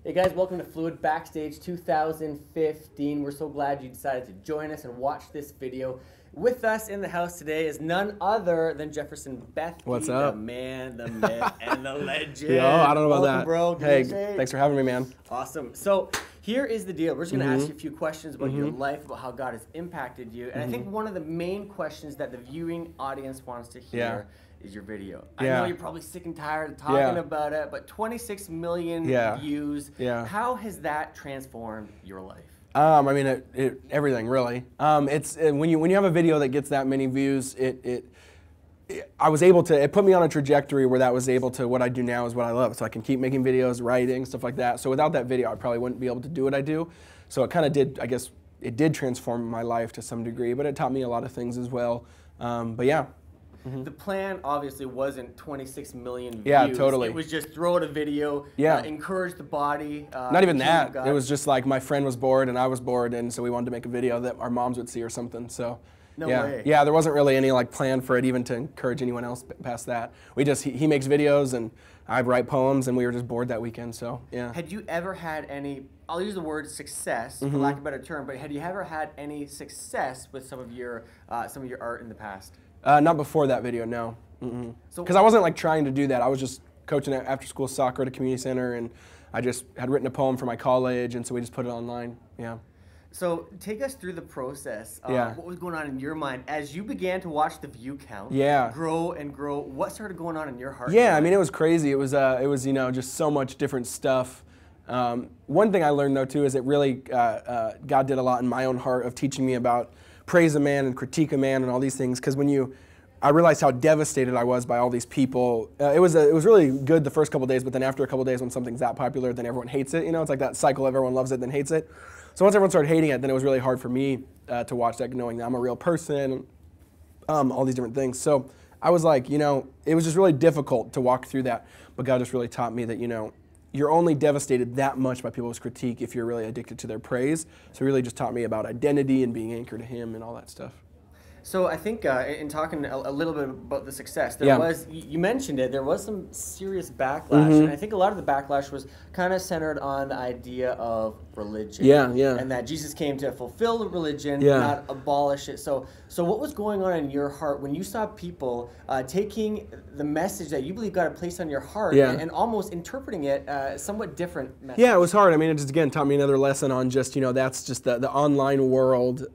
Hey guys, welcome to Fluid Backstage 2015. We're so glad you decided to join us and watch this video. With us in the house today is none other than Jefferson Bethke. What's up? The man, the myth, and the legend. Yo, I don't know about welcome, that. Bro. Hey, thanks for having me, man. Awesome. So here is the deal. We're just going to ask you a few questions about your life, about how God has impacted you. And I think one of the main questions that the viewing audience wants to hear is your video. I know you're probably sick and tired of talking about it, but 26 million views. How has that transformed your life? I mean, everything really. It's when you have a video that gets that many views, it put me on a trajectory where that was able to, what I do now is what I love. So I can keep making videos, writing, stuff like that. So without that video, I probably wouldn't be able to do what I do. So it kind of did, I guess, it did transform my life to some degree, but it taught me a lot of things as well. But yeah. The plan obviously wasn't 26 million views. Yeah, totally. It was just throw out a video, encourage the body. Not even that. It was just like my friend was bored and I was bored, and so we wanted to make a video that our moms would see or something. So no way. Yeah, there wasn't really any like plan for it even to encourage anyone else past that. We just he makes videos and I write poems, and we were just bored that weekend. So yeah. Had you ever had any? I'll use the word success for lack of a better term, but had you ever had any success with some of your art in the past? Not before that video, no. Because I wasn't like trying to do that. I was just coaching after school soccer at a community center, and I just had written a poem for my college, and so we just put it online. Yeah. So take us through the process of what was going on in your mind as you began to watch the view count grow and grow. What started going on in your heart? Yeah, I mean, it was crazy. It was just so much different stuff. One thing I learned though too is that really God did a lot in my own heart of teaching me about praise a man and critique a man and all these things, because I realized how devastated I was by all these people. It was really good the first couple days, but then after a couple days when something's that popular, then everyone hates it. You know, it's like that cycle of everyone loves it, then hates it. So once everyone started hating it, then it was really hard for me to watch that, knowing that I'm a real person, all these different things. So I was like, it was just really difficult to walk through that. But God just really taught me that, you're only devastated that much by people's critique if you're really addicted to their praise. So he really just taught me about identity and being anchored to him and all that stuff. So I think in talking a little bit about the success, there was, you mentioned it, there was some serious backlash. And I think a lot of the backlash was kind of centered on the idea of religion. And that Jesus came to fulfill the religion, not abolish it. So what was going on in your heart when you saw people taking the message that you believe God had placed on your heart and almost interpreting it somewhat different message? Yeah, it was hard. I mean, it just, again, taught me another lesson on just, that's just the online world.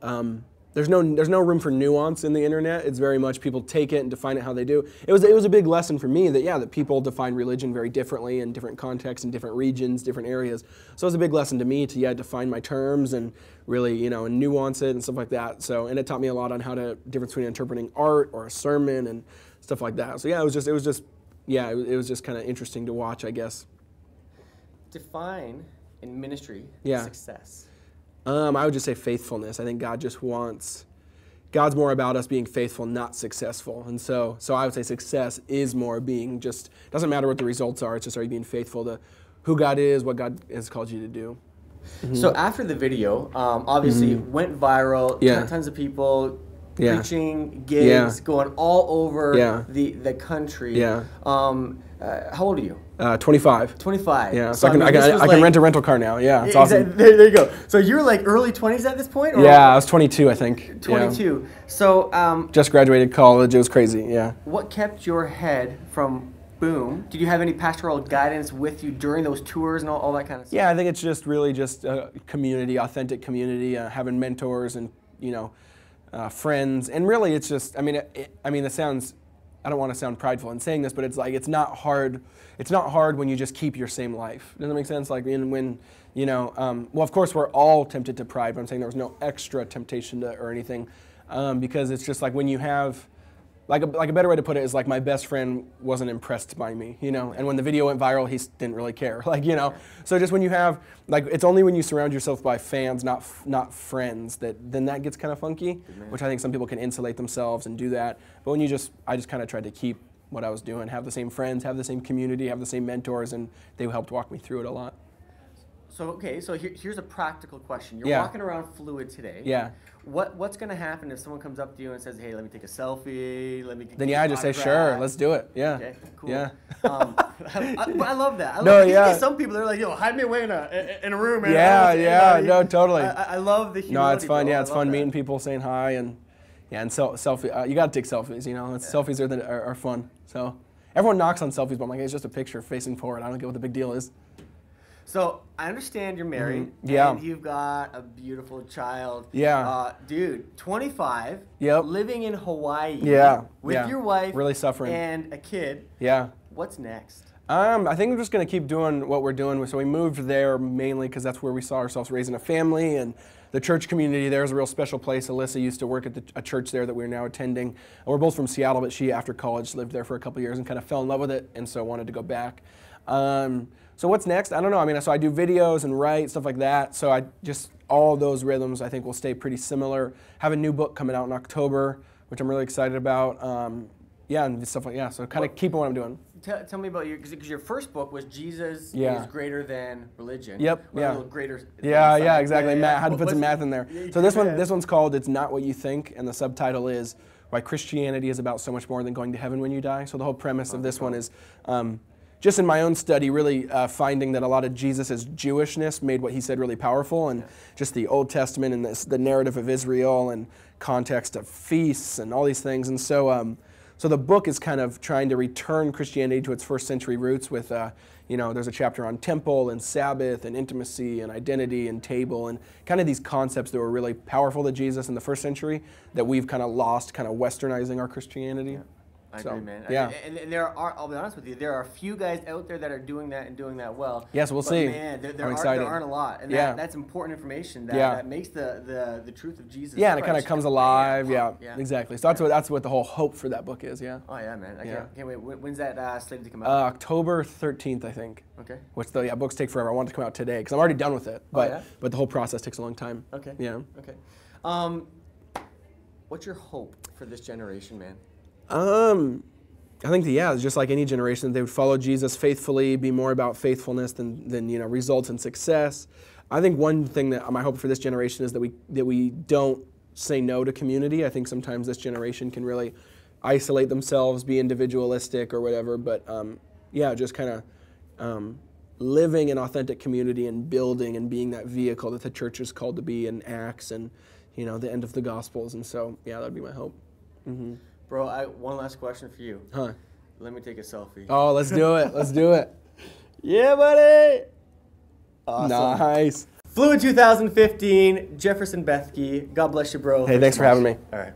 There's no room for nuance in the internet. It's very much people take it and define it how they do. It was a big lesson for me that people define religion very differently in different contexts, in different regions, different areas. So it was a big lesson to me to define my terms and really and nuance it and stuff like that. So, and it taught me a lot on how to difference between interpreting art or a sermon and stuff like that. So yeah, it was just kind of interesting to watch, I guess. Define in ministry success. I would just say faithfulness. I think God's more about us being faithful, not successful. And so I would say success is more being doesn't matter what the results are, it's just are you being faithful to who God is, what God has called you to do. So after the video, obviously went viral, tons of people preaching, gigs, going all over the country. How old are you? 25. 25. Yeah, so I can rent a rental car now. Yeah, it's awesome. There you go. So you're like early 20s at this point? Or? Yeah, I was 22, I think. 22. Yeah. So just graduated college. It was crazy. Yeah. What kept your head from boom? Did you have any pastoral guidance with you during those tours and all that kind of stuff? Yeah, I think it's just really just community, authentic community, having mentors and friends, and really it's just. I mean, it sounds. I don't want to sound prideful in saying this, but it's like it's not hard. It's not hard when you just keep your same life. Does that make sense? Like when well, of course we're all tempted to pride, but I'm saying there was no extra temptation or anything, because it's just like when you have, like a better way to put it is like my best friend wasn't impressed by me, and when the video went viral, he didn't really care, So just when you have, it's only when you surround yourself by fans, not friends, then that gets kind of funky, which I think some people can insulate themselves and do that. But when I just kind of tried to keep what I was doing, have the same friends, have the same community, have the same mentors, and they helped walk me through it a lot. So here's a practical question. You're walking around Fluid today. Yeah. What's going to happen if someone comes up to you and says, "Hey, let me take a selfie. Let me." Then I just say, "Sure, let's do it." Yeah. Okay. Cool. Yeah. I love that. Some people, they're like, yo, hide me away in a room. Man. Yeah, no, totally. I love the humility. No, it's fun. Bro. Yeah, it's fun meeting people, saying hi, and selfie. You got to take selfies. Selfies are fun. So everyone knocks on selfies, but I'm like, it's just a picture facing forward. I don't get what the big deal is. So I understand you're married. Yeah. And you've got a beautiful child. Yeah. Dude, 25. Yep. Living in Hawaii. Yeah. With your wife. Really suffering. And a kid. Yeah. What's next? I think we're just going to keep doing what we're doing. So we moved there mainly because that's where we saw ourselves raising a family, and the church community there is a real special place. Alyssa used to work at a church there that we're now attending. And we're both from Seattle, but she, after college, lived there for a couple of years and kind of fell in love with it, and so wanted to go back. So what's next? I don't know. I mean, so I do videos and write, stuff like that. So all those rhythms I think will stay pretty similar. Have a new book coming out in October, which I'm really excited about. And stuff like So kind of keeping what I'm doing. Tell me about because your first book was Jesus is greater than religion. Yep. A little greater. Yeah, exactly. Math, had to put some math in there. So this one's called "It's Not What You Think," and the subtitle is "Why Christianity is About So Much More Than Going to Heaven When You Die." So the whole premise of this one is just in my own study, really finding that a lot of Jesus' Jewishness made what he said really powerful, and just the Old Testament and the narrative of Israel and context of feasts and all these things. And so the book is kind of trying to return Christianity to its first century roots with, there's a chapter on temple and Sabbath and intimacy and identity and table and kind of these concepts that were really powerful to Jesus in the first century that we've kind of lost, kind of westernizing our Christianity. Yeah. I agree, man. Yeah. And there are, I'll be honest with you, there are a few guys out there that are doing that and doing that well. Yes, we'll see. Man, there aren't a lot. And that's important information that makes the truth of Jesus. Yeah, and it kind of comes alive. Yeah, exactly. So that's what the whole hope for that book is, yeah. Oh, yeah, man. I can't wait. When's that slated to come out? October 13th, I think. Okay. Which books take forever. I want it to come out today because I'm already done with it. But the whole process takes a long time. Okay. Yeah. Okay. What's your hope for this generation, man? I think it's just like any generation, they would follow Jesus faithfully, be more about faithfulness than results and success. I think one thing that my hope for this generation is that we don't say no to community. I think sometimes this generation can really isolate themselves, be individualistic or whatever, but just kind of living in authentic community and building and being that vehicle that the church is called to be in Acts and the end of the Gospels. And so that would be my hope. Mm-hmm. Bro, one last question for you. Huh. Let me take a selfie. Oh, let's do it. Let's do it. Yeah, buddy. Awesome. Nice. Fluid 2015, Jefferson Bethke. God bless you, bro. Hey, thanks for having me. All right.